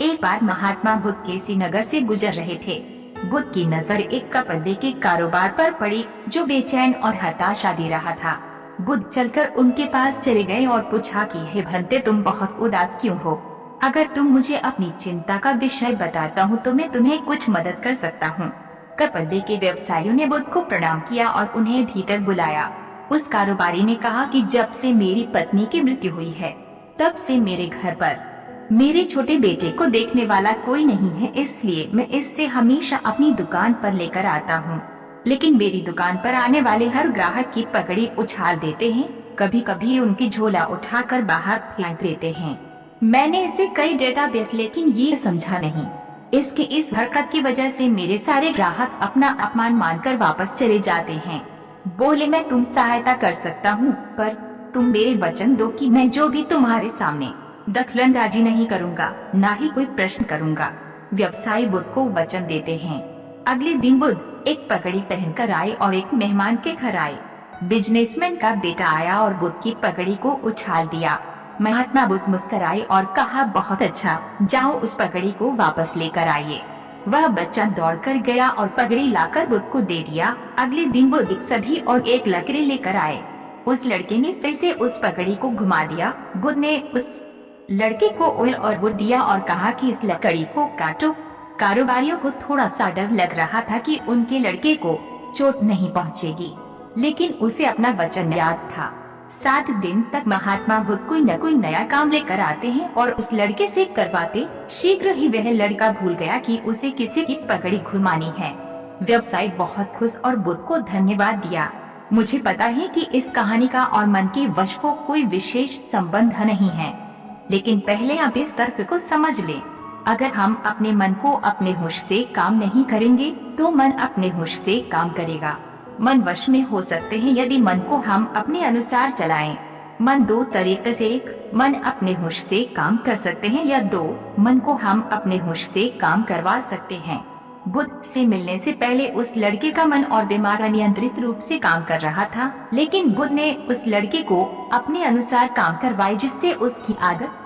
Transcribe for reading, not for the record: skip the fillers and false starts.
एक बार महात्मा बुद्ध केसी नगर से गुजर रहे थे। बुद्ध की नजर एक कपड़े के कारोबार पर पड़ी जो बेचैन और हताशा दे रहा था। बुद्ध चलकर उनके पास चले गए और पूछा कि हे भंते, तुम बहुत उदास क्यों हो? अगर तुम मुझे अपनी चिंता का विषय बताता हूँ तो मैं तुम्हें कुछ मदद कर सकता हूँ। कपड़े के व्यवसायियों ने बुद्ध को प्रणाम किया और उन्हें भीतर बुलाया। उस कारोबारी ने कहा कि जब से मेरी पत्नी की मृत्यु हुई है तब से मेरे घर पर मेरे छोटे बेटे को देखने वाला कोई नहीं है, इसलिए मैं इससे हमेशा अपनी दुकान पर लेकर आता हूँ। लेकिन मेरी दुकान पर आने वाले हर ग्राहक की पगड़ी उछाल देते हैं, कभी कभी उनकी झोला उठाकर बाहर फेंक देते हैं। मैंने इसे कई डेटाबेस लेकिन ये समझा नहीं। इसके इस हरकत की वजह से मेरे सारे ग्राहक अपना अपमान मानकर वापस चले जाते हैं। बोले, मैं तुम सहायता कर सकता हूँ, पर तुम मेरे वचन दो कि मैं जो भी तुम्हारे सामने दखलंदाजी नहीं करूँगा, ना ही कोई प्रश्न करूँगा। व्यवसायी बुद्ध को वचन देते हैं। अगले दिन बुद्ध एक पगड़ी पहनकर आए और एक मेहमान के घर आए। बिजनेसमैन का बेटा आया और बुद्ध की पगड़ी को उछाल दिया। महात्मा बुद्ध मुस्कुराए और कहा, बहुत अच्छा, जाओ उस पगड़ी को वापस लेकर आइए। वह बच्चा दौड़कर गया और पगड़ी लाकर बुद्ध को दे दिया। अगले दिन बुद्ध एक सभी और एक लकड़ी लेकर आए। उस लड़के ने फिर से उस पगड़ी को घुमा दिया। बुद्ध ने उस लड़के को ऑयल और वुड दिया और कहा कि इस लकड़ी को काटो। कारोबारियों को थोड़ा सा डर लग रहा था कि उनके लड़के को चोट नहीं पहुंचेगी, लेकिन उसे अपना वचन याद था। 7 दिन तक महात्मा बुद्ध कोई न कोई नया काम लेकर आते हैं और उस लड़के से करवाते। शीघ्र ही वह लड़का भूल गया कि उसे किसी की पगड़ी घुमानी है। व्यवसायी बहुत खुश और बुद्ध को धन्यवाद दिया। मुझे पता है कि इस कहानी का और मन के वश को कोई विशेष संबंध नहीं है, लेकिन पहले आप इस तर्क को समझ लें। अगर हम अपने मन को अपने होश से काम नहीं करेंगे तो मन अपने होश से काम करेगा। मन वश में हो सकते हैं यदि मन को हम अपने अनुसार चलाएं। मन 2 तरीके से, 1 मन अपने होश से काम कर सकते हैं या 2 मन को हम अपने होश से काम करवा सकते हैं। बुद्ध से मिलने से पहले उस लड़के का मन और दिमाग अनियंत्रित रूप से काम कर रहा था, लेकिन बुद्ध ने उस लड़के को अपने अनुसार काम करवाए जिससे उसकी आदत